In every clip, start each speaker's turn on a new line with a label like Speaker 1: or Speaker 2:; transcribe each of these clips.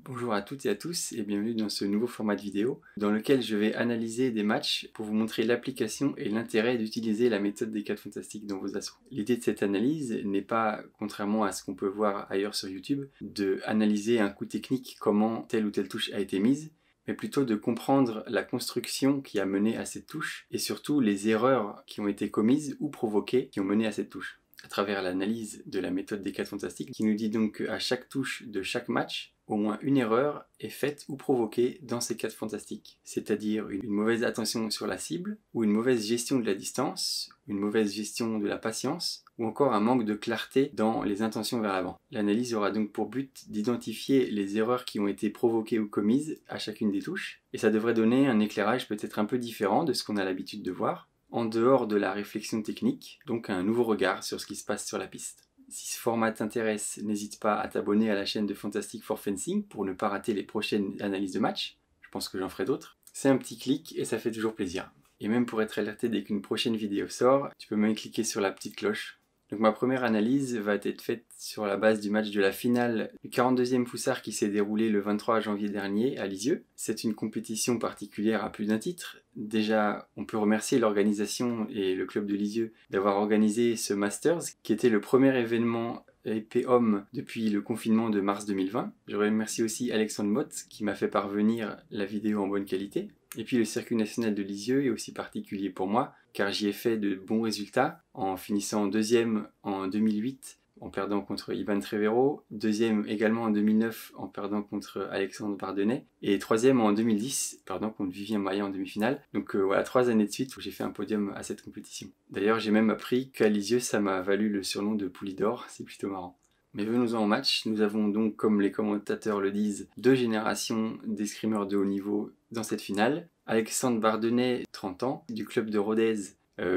Speaker 1: Bonjour à toutes et à tous et bienvenue dans ce nouveau format de vidéo dans lequel je vais analyser des matchs pour vous montrer l'application et l'intérêt d'utiliser la méthode des 4 fantastiques dans vos assauts. L'idée de cette analyse n'est pas, contrairement à ce qu'on peut voir ailleurs sur YouTube, de analyser un coup technique comment telle ou telle touche a été mise, mais plutôt de comprendre la construction qui a mené à cette touche et surtout les erreurs qui ont été commises ou provoquées qui ont mené à cette touche. À travers l'analyse de la méthode des 4 fantastiques qui nous dit donc qu'à chaque touche de chaque match, au moins une erreur est faite ou provoquée dans ces 4 fantastiques, c'est-à-dire une mauvaise attention sur la cible, ou une mauvaise gestion de la distance, une mauvaise gestion de la patience, ou encore un manque de clarté dans les intentions vers l'avant. L'analyse aura donc pour but d'identifier les erreurs qui ont été provoquées ou commises à chacune des touches, et ça devrait donner un éclairage peut-être un peu différent de ce qu'on a l'habitude de voir, en dehors de la réflexion technique, donc un nouveau regard sur ce qui se passe sur la piste. Si ce format t'intéresse, n'hésite pas à t'abonner à la chaîne de Fantastic for Fencing pour ne pas rater les prochaines analyses de match. Je pense que j'en ferai d'autres. C'est un petit clic et ça fait toujours plaisir. Et même pour être alerté dès qu'une prochaine vidéo sort, tu peux même cliquer sur la petite cloche. Donc ma première analyse va être faite sur la base du match de la finale du 42e Foussard qui s'est déroulé le 23 janvier dernier à Lisieux. C'est une compétition particulière à plus d'un titre. Déjà, on peut remercier l'organisation et le club de Lisieux d'avoir organisé ce Masters, qui était le premier événement épée homme depuis le confinement de mars 2020. Je remercie aussi Alexandre Mott qui m'a fait parvenir la vidéo en bonne qualité. Et puis le circuit national de Lisieux est aussi particulier pour moi, car j'y ai fait de bons résultats, en finissant deuxième en 2008, en perdant contre Ivan Trevero, deuxième également en 2009 en perdant contre Alexandre Bardenay, et troisième en 2010, perdant contre Vivien Maillet en demi-finale. Donc voilà, 3 années de suite où j'ai fait un podium à cette compétition. D'ailleurs, j'ai même appris qu'à Lisieux, ça m'a valu le surnom de Pouli d'or, c'est plutôt marrant. Mais venons-en au match, nous avons donc, comme les commentateurs le disent, 2 générations d'escrimeurs de haut niveau dans cette finale. Alexandre Bardenay, 30 ans, du club de Rodez,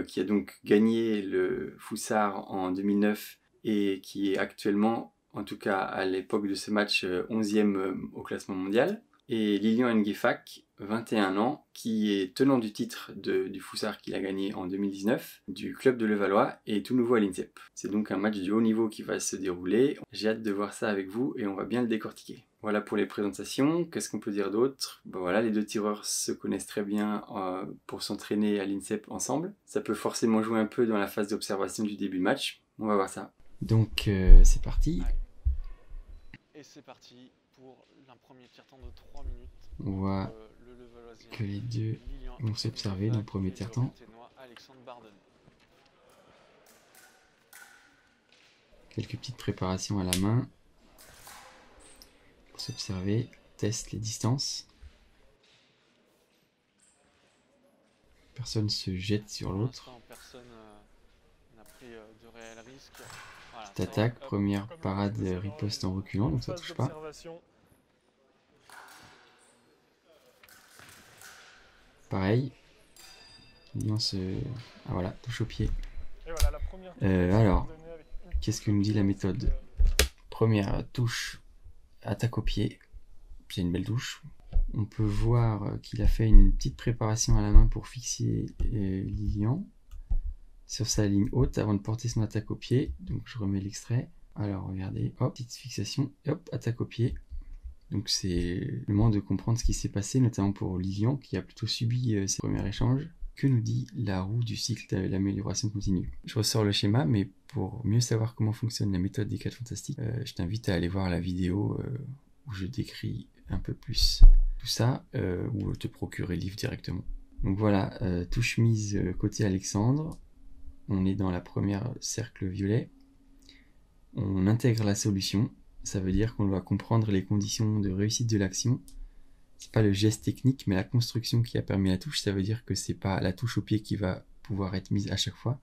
Speaker 1: qui a donc gagné le Foussard en 2009 et qui est actuellement, en tout cas à l'époque de ce match, 11e au classement mondial. Et Lilian Nguefak, 21 ans, qui est tenant du titre du Foussard qu'il a gagné en 2019, du club de Levallois, et tout nouveau à l'INSEP. C'est donc un match du haut niveau qui va se dérouler. J'ai hâte de voir ça avec vous et on va bien le décortiquer. Voilà pour les présentations. Qu'est-ce qu'on peut dire d'autre? Ben voilà, les 2 tireurs se connaissent très bien pour s'entraîner à l'INSEP ensemble. Ça peut forcément jouer un peu dans la phase d'observation du début de match. On va voir ça. Donc c'est parti.
Speaker 2: Et c'est parti pour un premier tiers-temps de 3 minutes.
Speaker 1: On voit que les deux vont s'observer dans le premier tiers-temps. Quelques petites préparations à la main pour s'observer, teste les distances. Personne se jette sur l'autre. Petite attaque, première parade riposte en reculant, donc ça touche pas. Pareil, ah voilà, touche au pied. Alors, qu'est-ce que nous dit la méthode? Première touche, attaque au pied, c'est une belle touche. On peut voir qu'il a fait une petite préparation à la main pour fixer Lilian sur sa ligne haute avant de porter son attaque au pied. Donc je remets l'extrait. Alors regardez, hop, petite fixation, et hop, attaque au pied. Donc c'est le moment de comprendre ce qui s'est passé, notamment pour Lilian qui a plutôt subi ces premiers échanges. Que nous dit la roue du cycle de l'amélioration continue? Je ressors le schéma, mais pour mieux savoir comment fonctionne la méthode des 4 fantastiques, je t'invite à aller voir la vidéo où je décris un peu plus tout ça, ou te procurer le livre directement. Donc voilà, touche mise côté Alexandre. On est dans la première cercle violet. On intègre la solution. Ça veut dire qu'on doit comprendre les conditions de réussite de l'action. C'est pas le geste technique, mais la construction qui a permis la touche. Ça veut dire que c'est pas la touche au pied qui va pouvoir être mise à chaque fois,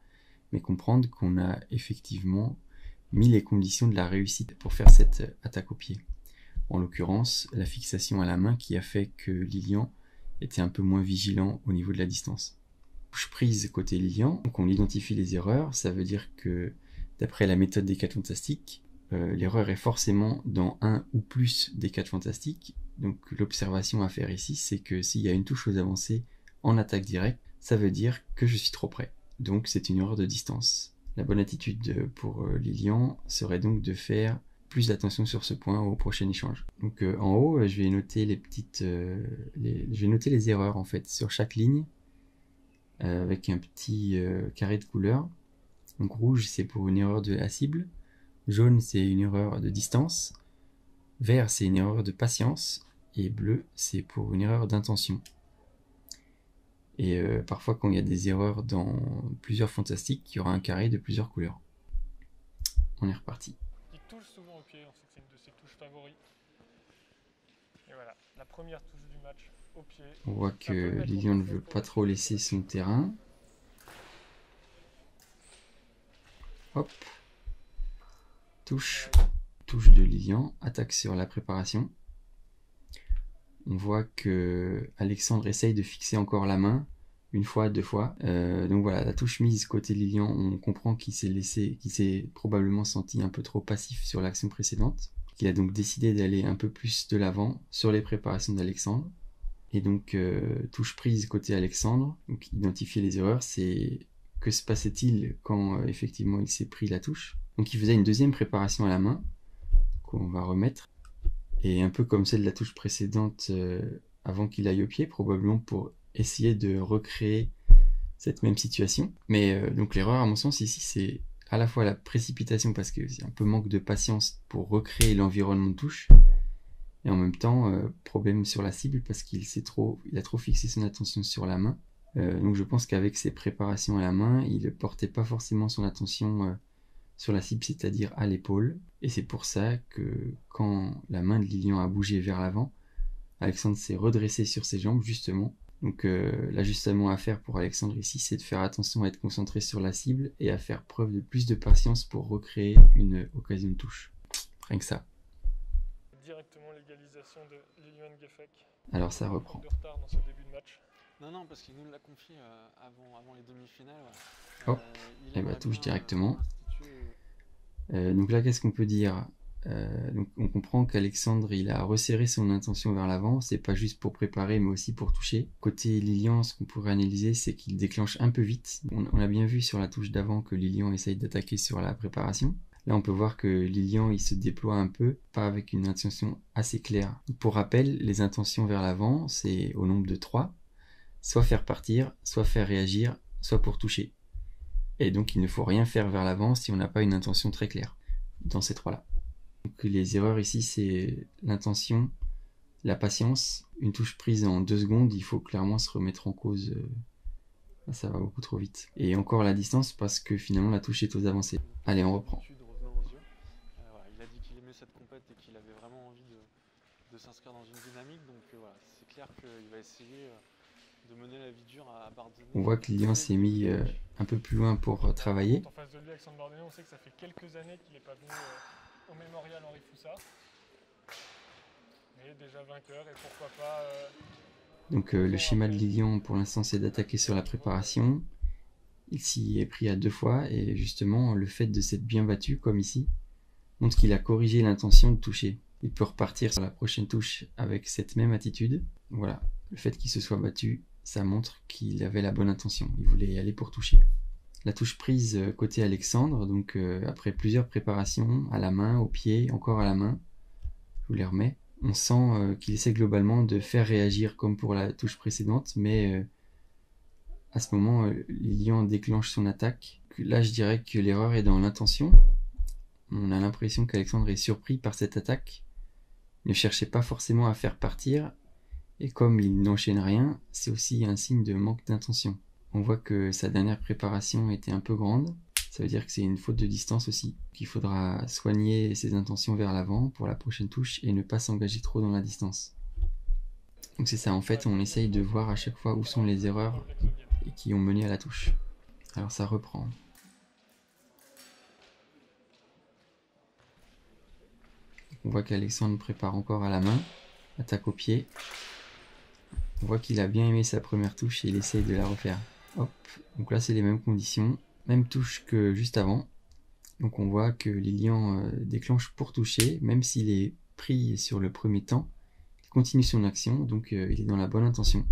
Speaker 1: mais comprendre qu'on a effectivement mis les conditions de la réussite pour faire cette attaque au pied. En l'occurrence, la fixation à la main qui a fait que Lilian était un peu moins vigilant au niveau de la distance. Touche prise côté Lilian, donc on identifie les erreurs. Ça veut dire que d'après la méthode des 4 fantastiques, l'erreur est forcément dans un ou plus des 4 fantastiques. Donc l'observation à faire ici, c'est que s'il y a une touche aux avancées en attaque directe, ça veut dire que je suis trop près. Donc c'est une erreur de distance. La bonne attitude pour Lilian serait donc de faire plus d'attention sur ce point au prochain échange. Donc en haut, je vais noter je vais noter les erreurs en fait sur chaque ligne avec un petit carré de couleur. Donc rouge, c'est pour une erreur de la cible, jaune, c'est une erreur de distance, vert, c'est une erreur de patience, et bleu, c'est pour une erreur d'intention. Et parfois, quand il y a des erreurs dans plusieurs fantastiques, il y aura un carré de plusieurs couleurs. On est reparti.
Speaker 3: Il touche souvent au pied, on sait que c'est une de ses touches favoris. Et voilà, la première touche du match au pied.
Speaker 1: On voit que Lilian ne veut pas trop laisser son terrain. Hop. Touche de Lilian, attaque sur la préparation. On voit que Alexandre essaye de fixer encore la main, une fois, deux fois. Donc voilà, la touche mise côté Lilian, on comprend qu'il s'est probablement senti un peu trop passif sur l'action précédente. Il a donc décidé d'aller un peu plus de l'avant sur les préparations d'Alexandre. Et donc touche prise côté Alexandre, donc identifier les erreurs, c'est que se passait-il quand effectivement il s'est pris la touche. Donc il faisait une deuxième préparation à la main, qu'on va remettre. Et un peu comme celle de la touche précédente avant qu'il aille au pied, probablement pour essayer de recréer cette même situation. Mais donc l'erreur à mon sens ici, c'est à la fois la précipitation parce que c'est un peu manque de patience pour recréer l'environnement de touche, et en même temps problème sur la cible parce qu'il a trop fixé son attention sur la main. Donc je pense qu'avec ses préparations à la main, il ne portait pas forcément son attention sur la cible, c'est-à-dire à l'épaule. Et c'est pour ça que quand la main de Lilian a bougé vers l'avant, Alexandre s'est redressé sur ses jambes, justement. Donc l'ajustement à faire pour Alexandre ici, c'est de faire attention à être concentré sur la cible et à faire preuve de plus de patience pour recréer une occasion de touche. Rien que ça.
Speaker 3: Directement l'égalisation de Lilian Gefek.
Speaker 1: Alors ça reprend.
Speaker 3: De retard dans ce début de match.
Speaker 2: Non, parce qu'il nous l'a confié avant les demi-finales.
Speaker 1: Hop, et bah touche directement. Donc là, qu'est-ce qu'on peut dire? Donc on comprend qu'Alexandre il a resserré son intention vers l'avant, c'est pas juste pour préparer mais aussi pour toucher. Côté Lilian, ce qu'on pourrait analyser, c'est qu'il déclenche un peu vite. On a bien vu sur la touche d'avant que Lilian essaye d'attaquer sur la préparation. Là on peut voir que Lilian il se déploie un peu, pas avec une intention assez claire. Pour rappel, les intentions vers l'avant c'est au nombre de 3, soit faire partir, soit faire réagir, soit pour toucher. Et donc il ne faut rien faire vers l'avant si on n'a pas une intention très claire dans ces 3 là. Donc les erreurs ici c'est l'intention, la patience, une touche prise en 2 secondes, il faut clairement se remettre en cause, ça va beaucoup trop vite. Et encore la distance parce que finalement la touche est aux avancées. Allez on reprend.
Speaker 2: Il a dit qu'il aimait cette compète et qu'il avait vraiment envie de s'inscrire dans une dynamique, donc voilà, c'est clair qu'il va essayer de mener la vie dure à Bardoni.
Speaker 1: On voit que Lilian s'est mis un peu plus loin pour travailler.
Speaker 3: En face de lui, Alexandre Bardoni, on sait que ça fait quelques années qu'il n'est pas venu au mémorial Henri Foussard. Mais déjà vainqueur et pourquoi pas...
Speaker 1: Donc le schéma de Lilian pour l'instant c'est d'attaquer sur la préparation. Il s'y est pris à 2 fois et justement le fait de s'être bien battu comme ici montre qu'il a corrigé l'intention de toucher. Il peut repartir sur la prochaine touche avec cette même attitude. Voilà, le fait qu'il se soit battu, ça montre qu'il avait la bonne intention, il voulait y aller pour toucher. La touche prise côté Alexandre, donc après plusieurs préparations, à la main, au pied, encore à la main, je vous les remets. On sent qu'il essaie globalement de faire réagir comme pour la touche précédente, mais à ce moment, Lilian déclenche son attaque. Là, je dirais que l'erreur est dans l'intention. On a l'impression qu'Alexandre est surpris par cette attaque, ne cherchait pas forcément à faire partir, et comme il n'enchaîne rien, c'est aussi un signe de manque d'intention. On voit que sa dernière préparation était un peu grande, ça veut dire que c'est une faute de distance aussi, qu'il faudra soigner ses intentions vers l'avant pour la prochaine touche et ne pas s'engager trop dans la distance. Donc c'est ça, en fait on essaye de voir à chaque fois où sont les erreurs et qui ont mené à la touche. Alors ça reprend. On voit qu'Alexandre prépare encore à la main, attaque au pied. On voit qu'il a bien aimé sa première touche et il essaye de la refaire. Hop, donc là c'est les mêmes conditions, même touche que juste avant. Donc on voit que Lilian déclenche pour toucher, même s'il est pris sur le premier temps, il continue son action, donc il est dans la bonne intention.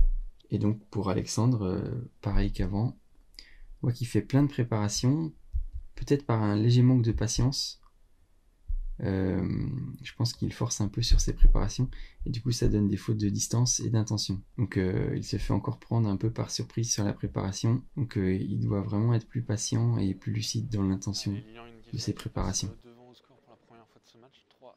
Speaker 1: Et donc pour Alexandre, pareil qu'avant, on voit qu'il fait plein de préparations, peut-être par un léger manque de patience. je pense qu'il force un peu sur ses préparations et du coup ça donne des fautes de distance et d'intention. Donc il se fait encore prendre un peu par surprise sur la préparation, donc il doit vraiment être plus patient et plus lucide dans l'intention de ses préparations.
Speaker 2: Devant au score pour la première fois de ce match, 3-2.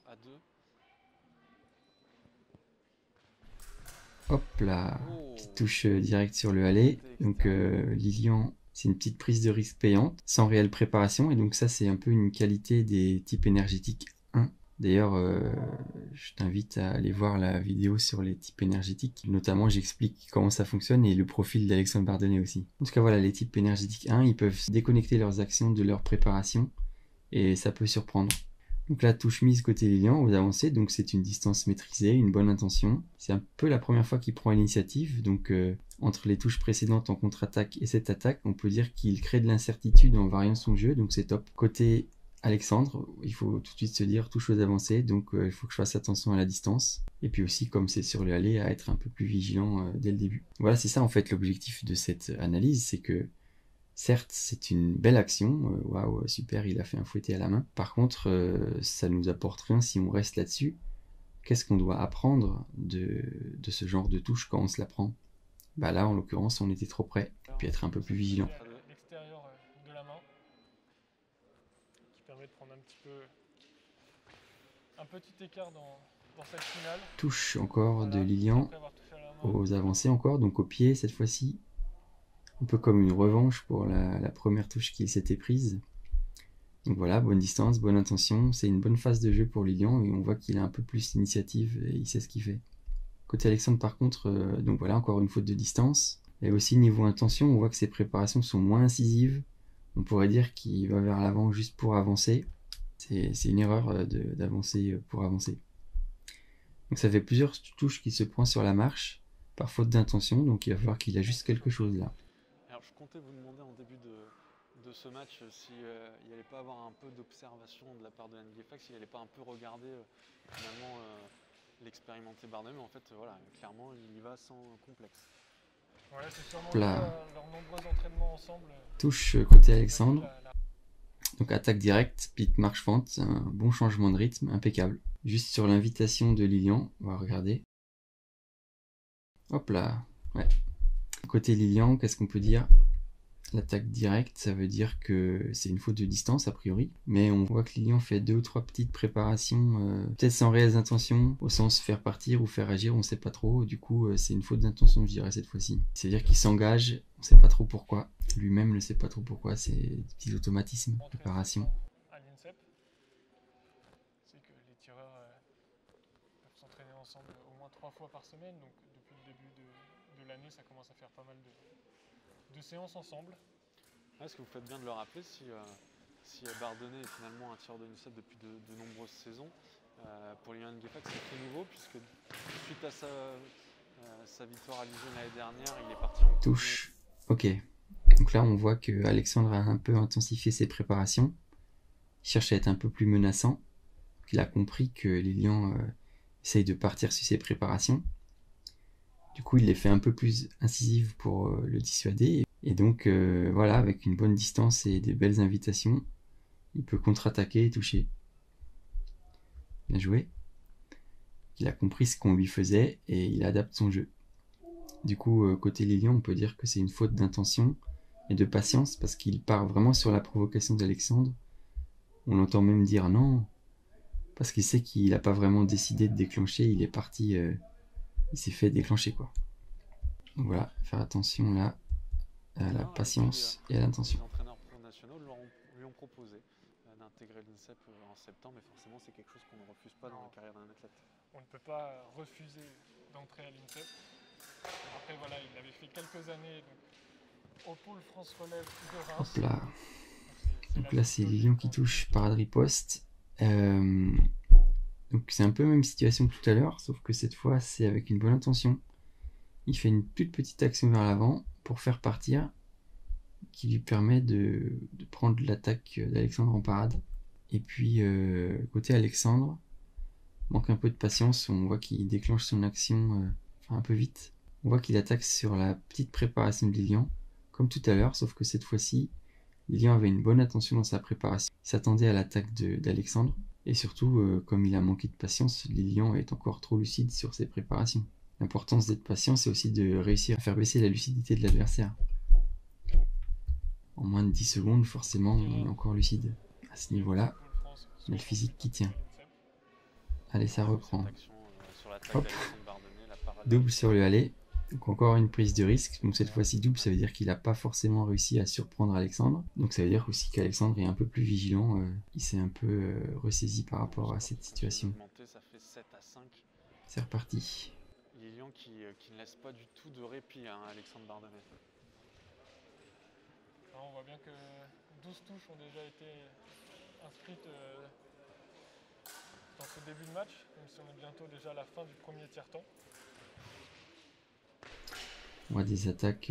Speaker 1: Hop là, petite touche directe sur le aller. Donc Lilian, c'est une petite prise de risque payante, sans réelle préparation. Et donc ça, c'est un peu une qualité des types énergétiques 1. D'ailleurs, je t'invite à aller voir la vidéo sur les types énergétiques. Notamment, j'explique comment ça fonctionne et le profil d'Alexandre Bardonnay aussi. En tout cas, voilà, les types énergétiques 1, ils peuvent déconnecter leurs actions de leur préparation. Et ça peut surprendre. Donc là, touche mise côté Lilian aux avancées, donc c'est une distance maîtrisée, une bonne intention. C'est un peu la première fois qu'il prend l'initiative, donc entre les touches précédentes en contre-attaque et cette attaque, on peut dire qu'il crée de l'incertitude en variant son jeu, donc c'est top. Côté Alexandre, il faut tout de suite se dire touche aux avancées, donc il faut que je fasse attention à la distance. Et puis aussi, comme c'est sur le aller, à être un peu plus vigilant dès le début. Voilà, c'est ça en fait l'objectif de cette analyse, c'est que certes, c'est une belle action, waouh, super, il a fait un fouetté à la main. Par contre, ça nous apporte rien si on reste là-dessus. Qu'est-ce qu'on doit apprendre de ce genre de touche quand on se la prend? Bah là, en l'occurrence, on était trop près, puis être un peu plus vigilant.
Speaker 3: L'extérieur de la main, qui permet de prendre un petit écart dans cette finale.
Speaker 1: Touche encore de Lilian aux avancées encore, donc au pied cette fois-ci. Un peu comme une revanche pour la première touche qu'il s'était prise. Donc voilà, bonne distance, bonne intention, c'est une bonne phase de jeu pour Lilian et on voit qu'il a un peu plus d'initiative et il sait ce qu'il fait. Côté Alexandre par contre, donc voilà, encore une faute de distance. Et aussi niveau intention, on voit que ses préparations sont moins incisives. On pourrait dire qu'il va vers l'avant juste pour avancer. C'est une erreur d'avancer pour avancer. Donc ça fait plusieurs touches qu'il se prend sur la marche, par faute d'intention, donc il va falloir qu'il ajuste quelque chose là.
Speaker 2: Alors je comptais vous demander en début de ce match s'il n'y allait pas avoir un peu d'observation de la part de NGFX, s'il n'allait pas un peu regarder finalement l'expérimenté Bardonnay, mais en fait voilà, clairement il y va sans complexe.
Speaker 3: Voilà, c'est sûrement leurs nombreux entraînements ensemble.
Speaker 1: Touche côté Alexandre. Donc attaque directe, pit marche fente, un bon changement de rythme, impeccable. Juste sur l'invitation de Lilian, on va regarder. Hop là, ouais. Côté Lilian, qu'est-ce qu'on peut dire? L'attaque directe, ça veut dire que c'est une faute de distance a priori, mais on voit que Lilian fait 2 ou 3 petites préparations, peut-être sans réelles intentions, au sens faire partir ou faire agir, on sait pas trop, du coup c'est une faute d'intention je dirais cette fois-ci. C'est-à-dire qu'il s'engage, on sait pas trop pourquoi, lui-même ne sait pas trop pourquoi, c'est des petits automatismes, préparation.
Speaker 3: À l'INSEP, c'est que les tireurs peuvent s'entraîner ensemble au moins 3 fois par semaine, donc depuis le début de l'année ça commence à faire pas mal de séances ensemble.
Speaker 2: Est-ce que vous faites bien de le rappeler si Bardonnay est finalement un tireur de l'INSEP depuis de nombreuses saisons. Pour Lilian Nguefak, c'est très nouveau puisque suite à sa victoire à Lyon l'année dernière, il est parti en
Speaker 1: touche. Ok. Donc là, on voit que Alexandre a un peu intensifié ses préparations. Il cherche à être un peu plus menaçant. Il a compris que Lilian essaye de partir sur ses préparations. Du coup, il les fait un peu plus incisives pour le dissuader. Et donc, voilà, avec une bonne distance et des belles invitations, il peut contre-attaquer et toucher. Bien joué. Il a compris ce qu'on lui faisait et il adapte son jeu. Du coup, côté Lilian, on peut dire que c'est une faute d'intention et de patience parce qu'il part vraiment sur la provocation d'Alexandre. On entend même dire non, parce qu'il sait qu'il n'a pas vraiment décidé de déclencher, il est parti, il s'est fait déclencher quoi. Donc voilà, faire attention là à la patience et à l'intention.
Speaker 2: Les entraîneurs pro-nationaux lui ont proposé d'intégrer l'INSEP en septembre, mais forcément c'est quelque chose qu'on ne refuse pas dans la carrière d'un athlète.
Speaker 3: On ne peut pas refuser d'entrer à l'INSEP. Après voilà, il avait fait quelques années donc, au pôle France Relève de Reims.
Speaker 1: Hop là. Donc là c'est Lilian qui touche parade riposte. Donc c'est un peu la même situation que tout à l'heure, sauf que cette fois c'est avec une bonne intention. Il fait une toute petite action vers l'avant pour faire partir, qui lui permet de prendre l'attaque d'Alexandre en parade. Et puis côté Alexandre, manque un peu de patience, on voit qu'il déclenche son action un peu vite. On voit qu'il attaque sur la petite préparation de Lilian, comme tout à l'heure, sauf que cette fois-ci, Lilian avait une bonne attention dans sa préparation. Il s'attendait à l'attaque d'Alexandre, Et surtout, comme il a manqué de patience, Lilian est encore trop lucide sur ses préparations. L'importance d'être patient, c'est aussi de réussir à faire baisser la lucidité de l'adversaire. En moins de 10 secondes, forcément, on est encore lucide. À ce niveau-là, on a le physique qui tient. Allez, ça reprend. Hop, double sur le aller. Donc encore une prise de risque. Donc cette fois-ci double, ça veut dire qu'il n'a pas forcément réussi à surprendre Alexandre. Donc ça veut dire aussi qu'Alexandre est un peu plus vigilant. Il s'est un peu ressaisi par rapport à cette situation. C'est reparti.
Speaker 2: Lilian qui ne laisse pas du tout de répit à Alexandre Bardonnay.
Speaker 3: Alors on voit bien que 12 touches ont déjà été inscrites dans ce début de match, même si on est bientôt déjà à la fin du premier tiers-temps.
Speaker 1: On voit des attaques.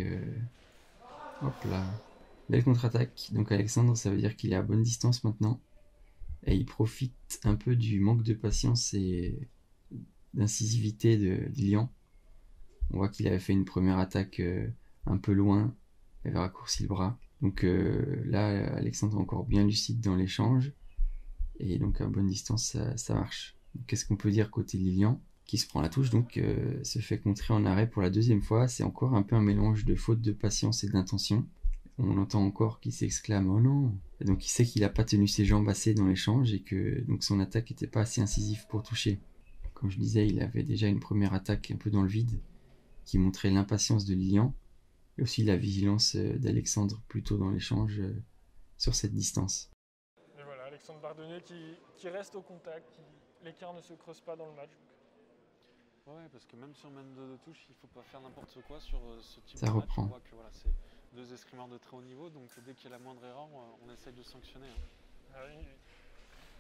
Speaker 1: Hop là. Belle contre-attaque. Donc Alexandre, ça veut dire qu'il est à bonne distance maintenant. Et il profite un peu du manque de patience et d'incisivité de Lilian. On voit qu'il avait fait une première attaque un peu loin. Il avait raccourci le bras. Donc là, Alexandre est encore bien lucide dans l'échange. Et donc à bonne distance, ça marche. Qu'est-ce qu'on peut dire côté Lilian, qui se prend la touche, donc se fait contrer en arrêt pour la deuxième fois. C'est encore un peu un mélange de faute de patience et d'intention. On entend encore qu'il s'exclame « Oh non !» Et donc il sait qu'il n'a pas tenu ses jambes assez dans l'échange et que donc son attaque n'était pas assez incisive pour toucher. Comme je disais, il avait déjà une première attaque un peu dans le vide qui montrait l'impatience de Lilian et aussi la vigilance d'Alexandre plutôt dans l'échange sur cette distance.
Speaker 3: Et voilà, Alexandre Bardonnay qui reste au contact, l'écart ne se creuse pas dans le match.
Speaker 2: Ouais, parce que même si on mène de touches, il ne faut pas faire n'importe quoi sur ce type
Speaker 1: ça
Speaker 2: de
Speaker 1: reprend.
Speaker 2: match. On voit que voilà, c'est deux escrimeurs de très haut niveau, donc dès qu'il y a la moindre erreur, on essaye de sanctionner.
Speaker 3: Ah oui,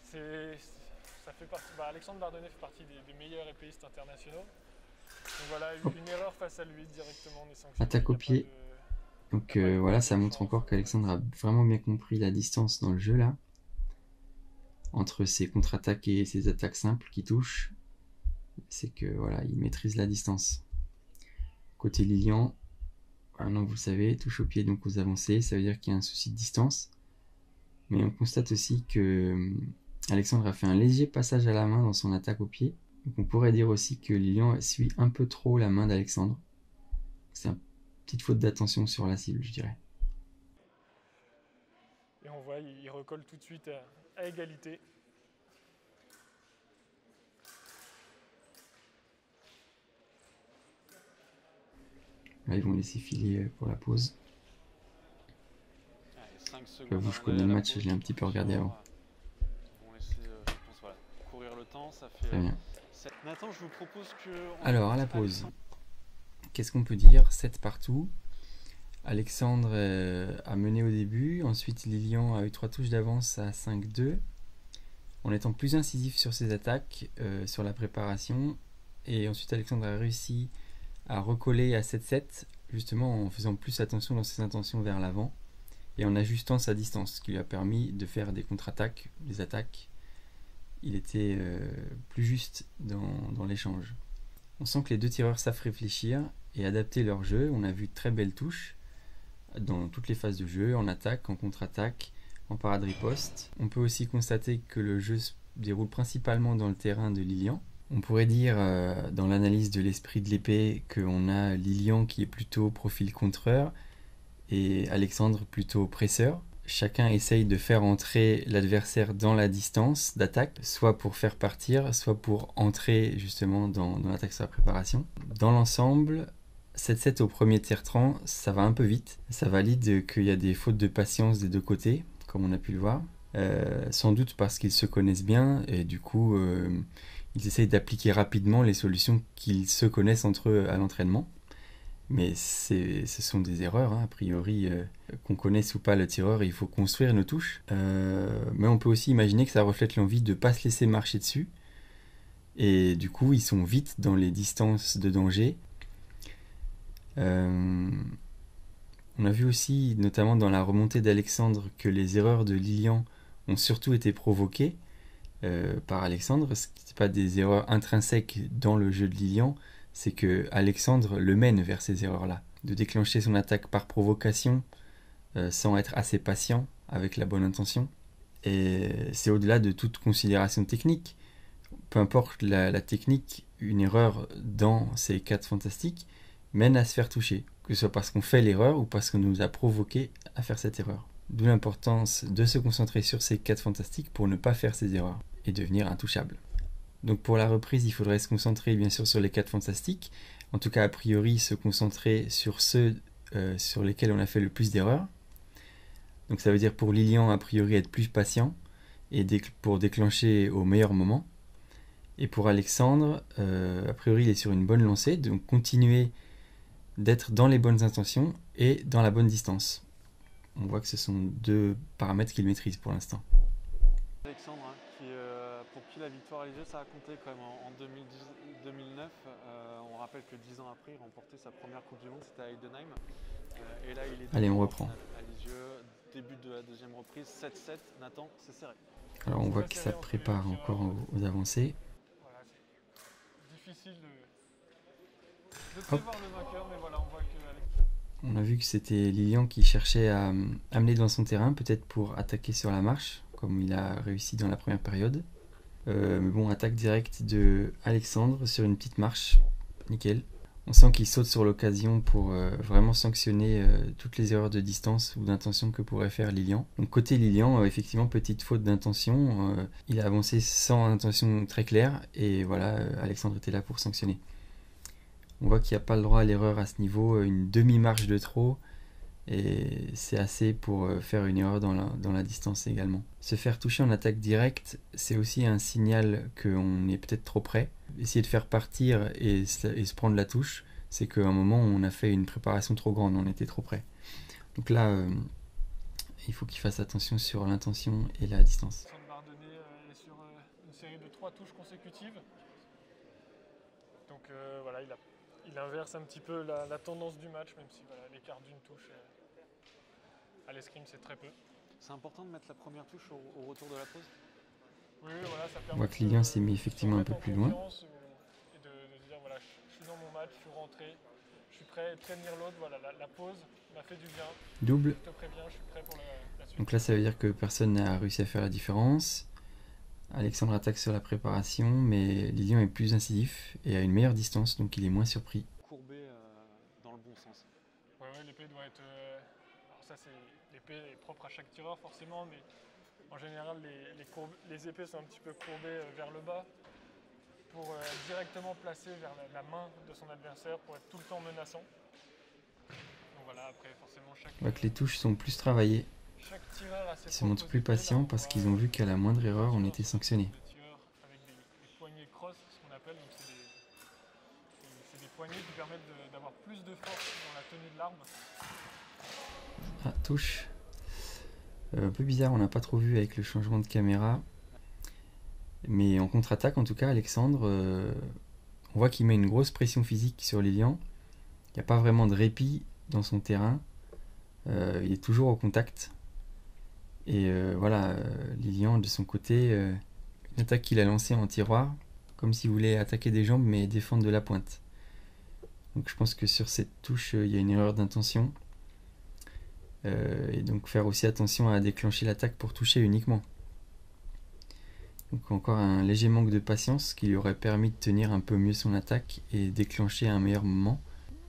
Speaker 3: ça fait partie. Alexandre Bardonnay fait partie des meilleurs épéistes internationaux. Donc voilà, une erreur face à lui directement, on est sanctionné.
Speaker 1: Attaque au pied. Donc voilà, ça montre encore qu'Alexandre a vraiment bien compris la distance dans le jeu là, entre ses contre-attaques et ses attaques simples qui touchent. C'est que voilà, il maîtrise la distance. Côté Lilian, maintenant vous le savez, touche au pied donc aux avancées, ça veut dire qu'il y a un souci de distance. Mais on constate aussi que Alexandre a fait un léger passage à la main dans son attaque au pied. Donc on pourrait dire aussi que Lilian suit un peu trop la main d'Alexandre. C'est une petite faute d'attention sur la cible, je dirais.
Speaker 3: Et on voit, il recolle tout de suite à égalité.
Speaker 1: Là, ils vont laisser filer pour la pause. J'avoue, je connais le match, je l'ai un petit peu regardé avant.
Speaker 2: On laisse, je pense, voilà, courir le temps, ça fait...
Speaker 1: Très bien.
Speaker 2: Nathan, je vous propose que...
Speaker 1: Alors, à la pause, qu'est-ce qu'on peut dire? 7 partout. Alexandre a mené au début, ensuite Lilian a eu 3 touches d'avance à 5-2. En étant plus incisif sur ses attaques, sur la préparation. Et ensuite, Alexandre a réussi à recoller à 7-7, justement en faisant plus attention dans ses intentions vers l'avant et en ajustant sa distance, ce qui lui a permis de faire des contre-attaques, des attaques. Il était plus juste dans l'échange. On sent que les deux tireurs savent réfléchir et adapter leur jeu. On a vu de très belles touches dans toutes les phases de jeu, en attaque, en contre-attaque, en parade riposte. On peut aussi constater que le jeu se déroule principalement dans le terrain de Lilian. On pourrait dire dans l'analyse de l'esprit de l'épée qu'on a Lilian qui est plutôt profil contreur et Alexandre plutôt presseur. Chacun essaye de faire entrer l'adversaire dans la distance d'attaque, soit pour faire partir, soit pour entrer justement dans l'attaque sur la préparation. Dans l'ensemble, 7-7 au premier tiers-temps, ça va un peu vite. Ça valide qu'il y a des fautes de patience des deux côtés, comme on a pu le voir. Sans doute parce qu'ils se connaissent bien et du coup... ils essayent d'appliquer rapidement les solutions qu'ils se connaissent entre eux à l'entraînement. Mais ce sont des erreurs, hein. A priori, qu'on connaisse ou pas le tireur, il faut construire nos touches. Mais on peut aussi imaginer que ça reflète l'envie de ne pas se laisser marcher dessus. Et du coup, ils sont vite dans les distances de danger. On a vu aussi, notamment dans la remontée d'Alexandre, que les erreurs de Lilian ont surtout été provoquées par Alexandre. Ce n'est pas des erreurs intrinsèques dans le jeu de Lilian, c'est que Alexandre le mène vers ces erreurs-là. De déclencher son attaque par provocation sans être assez patient avec la bonne intention. et c'est au-delà de toute considération technique. Peu importe la technique, une erreur dans ces 4 fantastiques mène à se faire toucher, que ce soit parce qu'on fait l'erreur ou parce qu'on nous a provoqué à faire cette erreur. D'où l'importance de se concentrer sur ces 4 fantastiques pour ne pas faire ces erreurs et devenir intouchable. Donc pour la reprise, il faudrait se concentrer bien sûr sur les 4 fantastiques, en tout cas a priori se concentrer sur ceux sur lesquels on a fait le plus d'erreurs. Donc ça veut dire pour Lilian a priori être plus patient et pour déclencher au meilleur moment. Et pour Alexandre, a priori il est sur une bonne lancée, donc continuer d'être dans les bonnes intentions et dans la bonne distance. On voit que ce sont 2 paramètres qu'il maîtrise pour l'instant.
Speaker 2: Alexandre, hein, pour qui la victoire à l'IG, ça a compté quand même en 2009. On rappelle que 10 ans après, il remportait sa première Coupe du Monde, c'était à Heidenheim. Et là, il est
Speaker 1: allez, on reprend.
Speaker 2: À Lisieux, début de la deuxième reprise, 7-7. Nathan, c'est serré.
Speaker 1: Alors on voit que ça prépare encore aux avancées.
Speaker 3: Voilà, c'est difficile de prévoir le vainqueur, mais voilà, on voit que...
Speaker 1: On a vu que c'était Lilian qui cherchait à amener dans son terrain, peut-être pour attaquer sur la marche, comme il a réussi dans la première période. Mais bon, attaque directe de Alexandre sur une petite marche, nickel. On sent qu'il saute sur l'occasion pour vraiment sanctionner toutes les erreurs de distance ou d'intention que pourrait faire Lilian. Donc côté Lilian, effectivement, petite faute d'intention. Il a avancé sans intention très claire et voilà, Alexandre était là pour sanctionner. On voit qu'il n'y a pas le droit à l'erreur à ce niveau, une demi-marche de trop, et c'est assez pour faire une erreur dans la distance également. Se faire toucher en attaque directe, c'est aussi un signal qu'on est peut-être trop près. Essayer de faire partir et se prendre la touche, c'est qu'à un moment on a fait une préparation trop grande, on était trop près. Donc là, il faut qu'il fasse attention sur l'intention et la distance.
Speaker 3: Bardonnet est sur une série de 3 touches consécutives. Donc voilà, il inverse un petit peu la tendance du match, même si voilà, l'écart d'une touche à l'escrime c'est très peu.
Speaker 2: C'est important de mettre la première touche au retour de la pause.
Speaker 3: Oui, voilà, ça permet.
Speaker 1: On voit que Lilian s'est mis effectivement un peu plus loin.
Speaker 3: Et de dire voilà, je suis dans mon match, je suis rentré, je suis prêt à prévenir l'autre, voilà, la pause m'a fait du bien.
Speaker 1: Double.
Speaker 3: Je te préviens, je suis prêt pour la suite.
Speaker 1: Donc là ça veut dire que personne n'a réussi à faire la différence. Alexandre attaque sur la préparation, mais Lilian est plus incisif et a une meilleure distance, donc il est moins surpris.
Speaker 2: Courbé dans le bon sens.
Speaker 3: Ouais, l'épée doit être... Alors ça, l'épée est propre à chaque tireur forcément, mais en général, les épées sont un petit peu courbées vers le bas pour être directement placées vers la main de son adversaire pour être tout le temps menaçant. Donc voilà, après, forcément,
Speaker 1: On voit que les touches sont plus travaillées. Ils se montrent plus patients parce qu'ils ont vu qu'à la moindre erreur, on était sanctionné.
Speaker 3: Avec des poignées cross, ce qu'on appelle, donc c'est des poignées qui permettent d'avoir plus de force dans la tenue de l'arme.
Speaker 1: Ah, touche. Un peu bizarre, on n'a pas trop vu avec le changement de caméra. Mais en contre-attaque, en tout cas, Alexandre, on voit qu'il met une grosse pression physique sur Lilian. Il n'y a pas vraiment de répit dans son terrain. Il est toujours au contact. Et voilà, Lilian, de son côté, une attaque qu'il a lancée en tiroir, comme s'il voulait attaquer des jambes mais défendre de la pointe. Donc je pense que sur cette touche, il y a une erreur d'intention. Et donc faire aussi attention à déclencher l'attaque pour toucher uniquement. Donc encore un léger manque de patience qui lui aurait permis de tenir un peu mieux son attaque et déclencher un meilleur moment.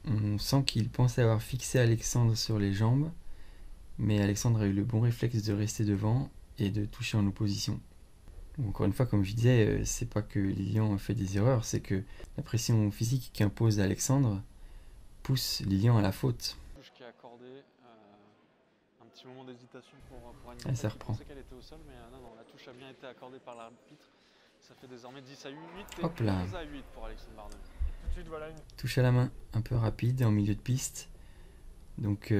Speaker 1: On sent qu'il pensait avoir fixé Alexandre sur les jambes, mais Alexandre a eu le bon réflexe de rester devant et de toucher en opposition. Donc encore une fois, comme je disais, c'est pas que Lilian a fait des erreurs, c'est que la pression physique qu'impose Alexandre pousse Lilian à la faute.
Speaker 2: Touche qui est accordée, un petit moment d'hésitation pour Annie.
Speaker 1: Ah, ça reprend.
Speaker 2: Je pensais qu'elle était au sol, mais non, la touche a bien été accordée par l'arbitre. Ça fait désormais 10 à 8 et
Speaker 1: hop là.
Speaker 2: 11 à 8 pour Alexandre Bardonnet.
Speaker 3: Tout de suite, voilà
Speaker 1: touche à la main un peu rapide en milieu de piste. Donc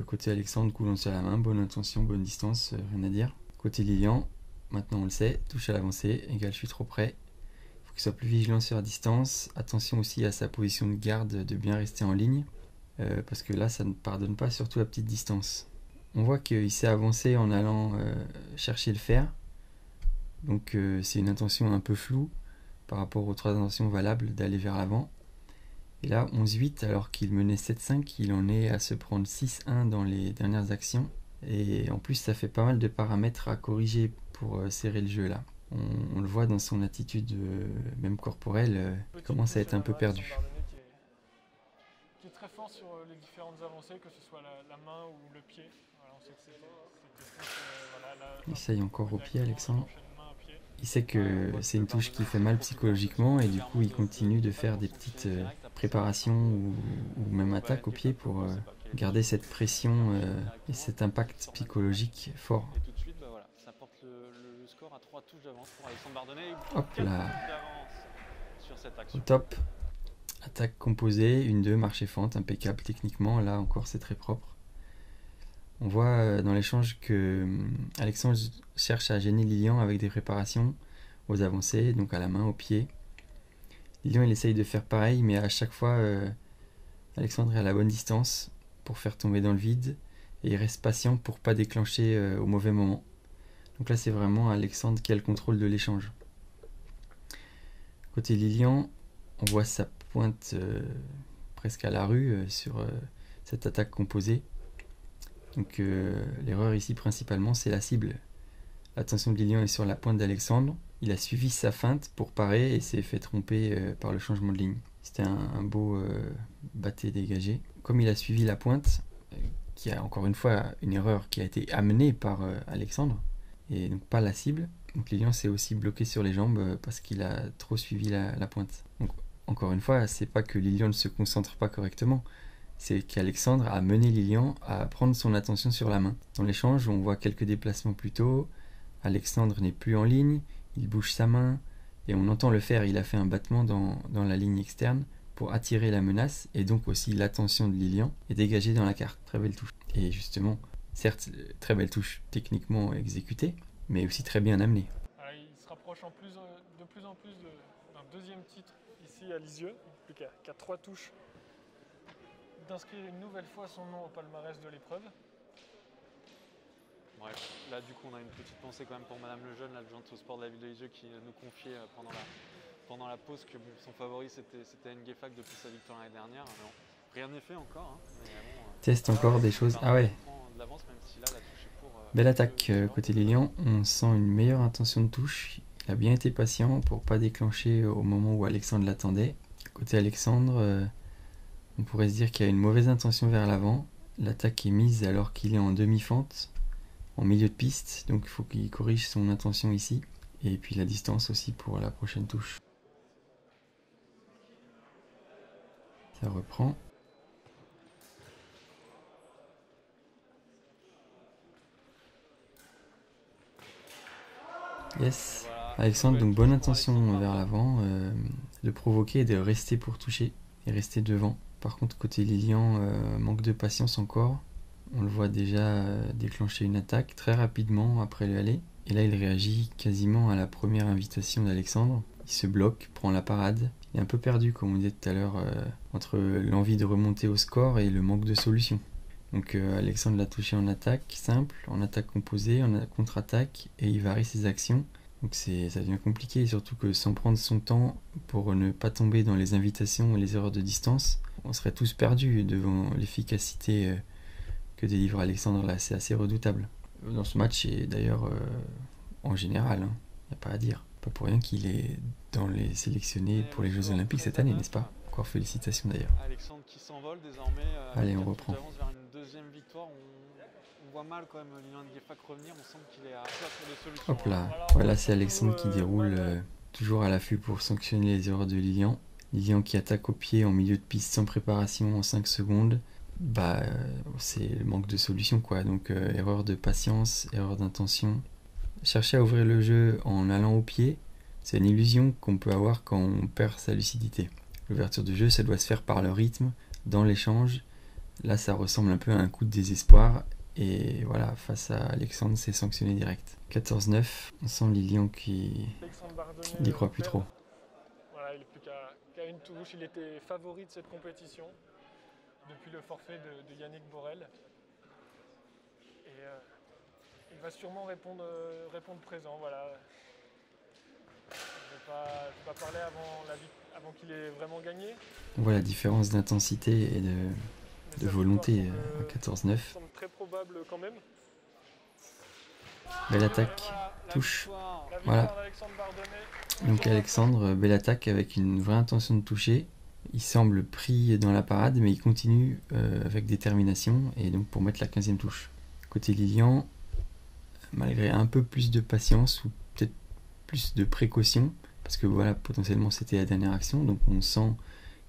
Speaker 1: côté Alexandre, coup lancé à la main, bonne intention, bonne distance, rien à dire. Côté Lilian, maintenant on le sait, touche à l'avancée, égal je suis trop près. Il faut qu'il soit plus vigilant sur la distance. Attention aussi à sa position de garde, de bien rester en ligne. Parce que là ça ne pardonne pas, surtout à petite distance. On voit qu'il s'est avancé en allant chercher le fer. Donc c'est une intention un peu floue par rapport aux 3 intentions valables d'aller vers l'avant. Et là 11-8 alors qu'il menait 7-5, il en est à se prendre 6-1 dans les dernières actions. Et en plus, ça fait pas mal de paramètres à corriger pour serrer le jeu là. On le voit dans son attitude, même corporelle, il commence à être un peu perdu.
Speaker 3: Qui est très fort sur les différentes avancées, que ce soit la main ou le pied. Voilà, on sait que
Speaker 1: il essaye encore au pied, Alexandre. Il sait que c'est une touche qui fait mal psychologiquement et du coup il continue de faire des petites préparations ou même attaques au pied pour garder cette pression et cet impact psychologique fort.
Speaker 2: Et tout de suite, voilà, ça porte le score à 3 touches d'avance pour Alexandre Bardonnay.
Speaker 1: Hop là,
Speaker 2: sur cette
Speaker 1: au
Speaker 2: action.
Speaker 1: top. Attaque composée, 1-2, marché fente, impeccable techniquement. Là encore c'est très propre. On voit dans l'échange que Alexandre cherche à gêner Lilian avec des préparations aux avancées, donc à la main, au pied. Lilian il essaye de faire pareil, mais à chaque fois Alexandre est à la bonne distance pour faire tomber dans le vide et il reste patient pour pas déclencher au mauvais moment. Donc là c'est vraiment Alexandre qui a le contrôle de l'échange. Côté Lilian, on voit sa pointe presque à la rue sur cette attaque composée. Donc l'erreur ici principalement c'est la cible. L'attention de Lilian est sur la pointe d'Alexandre. Il a suivi sa feinte pour parer et s'est fait tromper par le changement de ligne. C'était un beau batté dégagé. Comme il a suivi la pointe, qui a encore une fois une erreur qui a été amenée par Alexandre, et donc pas la cible. Donc Lilian s'est aussi bloqué sur les jambes parce qu'il a trop suivi la pointe. Donc encore une fois, c'est pas que Lilian ne se concentre pas correctement, c'est qu'Alexandre a mené Lilian à prendre son attention sur la main. Dans l'échange, on voit quelques déplacements plus tôt. Alexandre n'est plus en ligne, il bouge sa main et on entend le faire. Il a fait un battement dans la ligne externe pour attirer la menace et donc aussi l'attention de Lilian est dégagée dans la carte. Très belle touche. Et justement, certes, très belle touche techniquement exécutée, mais aussi très bien amenée.
Speaker 3: Il se rapproche de plus en plus d'un deuxième titre ici à Lisieux, plus qu'à 3 touches d'inscrire une nouvelle fois son nom au palmarès de l'épreuve.
Speaker 2: Bref, là du coup on a une petite pensée quand même pour Madame Lejeune, l'adjointe au sport de la ville de Lisieux, qui nous confiait pendant la pause que son favori c'était Nguefak depuis sa victoire l'année dernière. Mais bon, rien n'est fait encore. Mais bon,
Speaker 1: teste encore des choses. Ah ouais. Belle attaque côté Lilian. On sent une meilleure intention de touche. Il a bien été patient pour pas déclencher au moment où Alexandre l'attendait. Côté Alexandre, on pourrait se dire qu'il y a une mauvaise intention vers l'avant. L'attaque est mise alors qu'il est en demi-fente, en milieu de piste, donc il faut qu'il corrige son intention ici. Et puis la distance aussi pour la prochaine touche. Ça reprend. Yes. Alexandre, donc bonne intention vers l'avant, de provoquer et de rester pour toucher et rester devant. Par contre côté Lilian, manque de patience encore. On le voit déjà déclencher une attaque très rapidement après le aller. Et là il réagit quasiment à la première invitation d'Alexandre. Il se bloque, prend la parade. Il est un peu perdu comme on disait tout à l'heure, entre l'envie de remonter au score et le manque de solution. Donc Alexandre l'a touché en attaque simple, en attaque composée, en contre-attaque et il varie ses actions. Donc ça devient compliqué, surtout que sans prendre son temps pour ne pas tomber dans les invitations et les erreurs de distance, on serait tous perdus devant l'efficacité que délivre Alexandre là, c'est assez redoutable. Dans ce match et d'ailleurs en général, il n'y a pas à dire. Pas pour rien qu'il est dans les sélectionnés pour les Jeux Olympiques cette année, n'est-ce pas? Encore félicitations d'ailleurs.
Speaker 2: Alexandre qui s'envole désormais.
Speaker 1: Allez, on reprend.
Speaker 2: Vers une deuxième victoire. On voit mal quand même Lilian Nguefak revenir. On sent qu'il est à plat sur des solutions.
Speaker 1: Hop là, voilà, c'est Alexandre qui déroule toujours à l'affût pour sanctionner les erreurs de Lilian. Lilian qui attaque au pied en milieu de piste sans préparation en 5 secondes. C'est le manque de solution quoi. Donc erreur de patience, erreur d'intention. Chercher à ouvrir le jeu en allant au pied, c'est une illusion qu'on peut avoir quand on perd sa lucidité. L'ouverture du jeu, ça doit se faire par le rythme, dans l'échange. Là, ça ressemble un peu à un coup de désespoir. Et voilà, face à Alexandre, c'est sanctionné direct. 14-9, on sent Lilian qui n'y croit plus trop.
Speaker 3: Voilà, il n'est plus qu'à une touche. Il était favori de cette compétition depuis le forfait de Yannick Borel. Et il va sûrement répondre présent. Voilà. Je vais pas parler avant qu'il ait vraiment gagné.
Speaker 1: On voit la différence d'intensité et de volonté à 14-9.
Speaker 3: Ça semble très probable quand même.
Speaker 1: Belle attaque, touche. Voilà. Donc Alexandre, belle attaque avec une vraie intention de toucher. Il semble pris dans la parade, mais il continue avec détermination, et donc pour mettre la 15e touche. Côté Lilian, malgré un peu plus de patience, ou peut-être plus de précaution, parce que voilà, potentiellement c'était la dernière action, donc on sent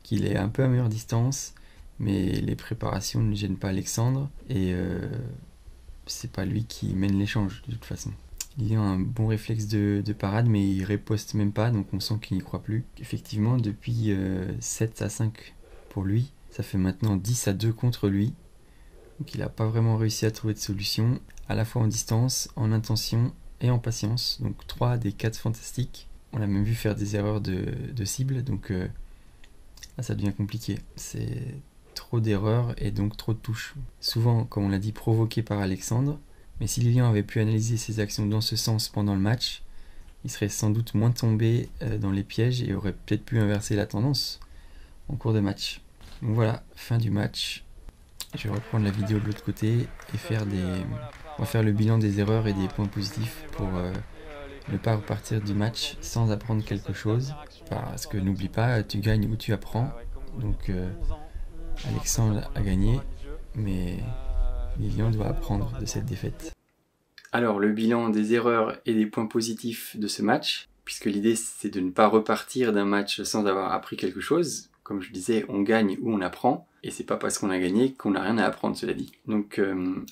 Speaker 1: qu'il est un peu à meilleure distance, mais les préparations ne gênent pas Alexandre, et c'est pas lui qui mène l'échange de toute façon. Il a un bon réflexe de parade, mais il riposte même pas, donc on sent qu'il n'y croit plus. Effectivement, depuis 7 à 5 pour lui, ça fait maintenant 10 à 2 contre lui. Donc il n'a pas vraiment réussi à trouver de solution, à la fois en distance, en intention et en patience. Donc 3 des 4 fantastiques. On l'a même vu faire des erreurs de cible, donc là ça devient compliqué. C'est trop d'erreurs et donc trop de touches. Souvent, comme on l'a dit, provoqué par Alexandre. Mais si Lilian avait pu analyser ses actions dans ce sens pendant le match, il serait sans doute moins tombé dans les pièges et aurait peut-être pu inverser la tendance en cours de match. Donc voilà, fin du match. Je vais reprendre la vidéo de l'autre côté et on va faire le bilan des erreurs et des points positifs pour ne pas repartir du match sans apprendre quelque chose. Parce que n'oublie pas, tu gagnes ou tu apprends. Donc Alexandre a gagné, mais Lilian doit apprendre de cette défaite. Alors, le bilan des erreurs et des points positifs de ce match, puisque l'idée c'est de ne pas repartir d'un match sans avoir appris quelque chose. Comme je disais, on gagne ou on apprend, et c'est pas parce qu'on a gagné qu'on n'a rien à apprendre, cela dit. Donc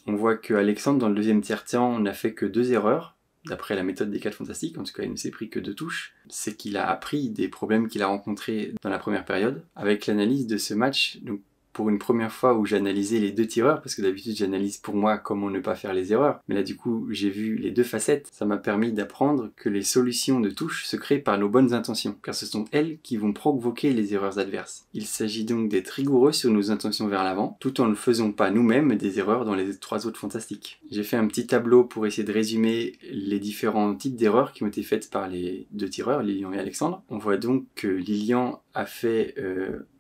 Speaker 1: on voit que Alexandre, dans le deuxième tiers-temps, n'a fait que 2 erreurs, d'après la méthode des 4 fantastiques, en tout cas il ne s'est pris que 2 touches. C'est qu'il a appris des problèmes qu'il a rencontrés dans la première période. Avec l'analyse de ce match, donc pour une première fois où j'analysais les 2 tireurs, parce que d'habitude j'analyse pour moi comment ne pas faire les erreurs, mais là du coup j'ai vu les 2 facettes, ça m'a permis d'apprendre que les solutions de touche se créent par nos bonnes intentions, car ce sont elles qui vont provoquer les erreurs adverses. Il s'agit donc d'être rigoureux sur nos intentions vers l'avant, tout en ne faisant pas nous-mêmes des erreurs dans les 3 autres fantastiques. J'ai fait un petit tableau pour essayer de résumer les différents types d'erreurs qui ont été faites par les 2 tireurs, Lilian et Alexandre. On voit donc que Lilian a fait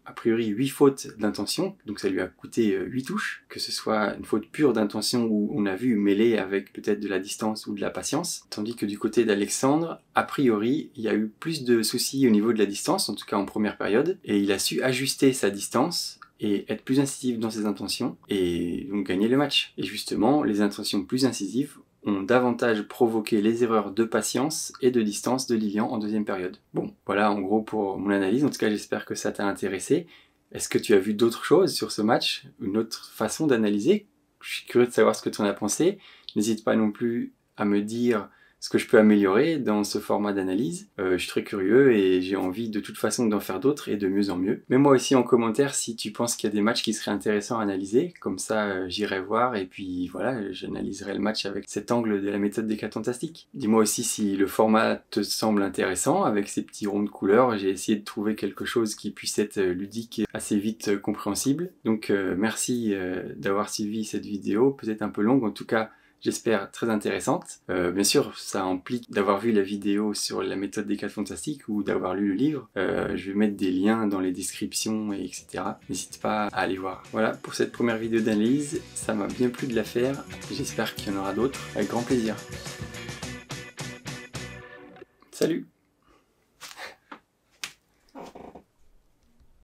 Speaker 1: a priori 8 fautes d'intention, donc ça lui a coûté 8 touches, que ce soit une faute pure d'intention où on a vu mêlée avec peut-être de la distance ou de la patience, tandis que du côté d'Alexandre, a priori, il y a eu plus de soucis au niveau de la distance, en tout cas en première période, et il a su ajuster sa distance et être plus incisif dans ses intentions, et donc gagner le match. Et justement, les intentions plus incisives ont davantage provoqué les erreurs de patience et de distance de Lilian en deuxième période. Bon, voilà en gros pour mon analyse, en tout cas j'espère que ça t'a intéressé. Est-ce que tu as vu d'autres choses sur ce match? Une autre façon d'analyser? Je suis curieux de savoir ce que tu en as pensé. N'hésite pas non plus à me dire ce que je peux améliorer dans ce format d'analyse. Je suis très curieux et j'ai envie de toute façon d'en faire d'autres et de mieux en mieux. Mets-moi aussi en commentaire si tu penses qu'il y a des matchs qui seraient intéressants à analyser, comme ça j'irai voir et puis voilà, j'analyserai le match avec cet angle de la méthode des 4 fantastiques. Dis-moi aussi si le format te semble intéressant, avec ces petits ronds de couleurs, j'ai essayé de trouver quelque chose qui puisse être ludique et assez vite compréhensible. Donc merci d'avoir suivi cette vidéo, peut-être un peu longue, en tout cas j'espère très intéressante. Bien sûr, ça implique d'avoir vu la vidéo sur la méthode des 4 fantastiques ou d'avoir lu le livre. Je vais mettre des liens dans les descriptions, etc. N'hésite pas à aller voir. Voilà, pour cette première vidéo d'analyse, ça m'a bien plu de la faire. J'espère qu'il y en aura d'autres, avec grand plaisir. Salut!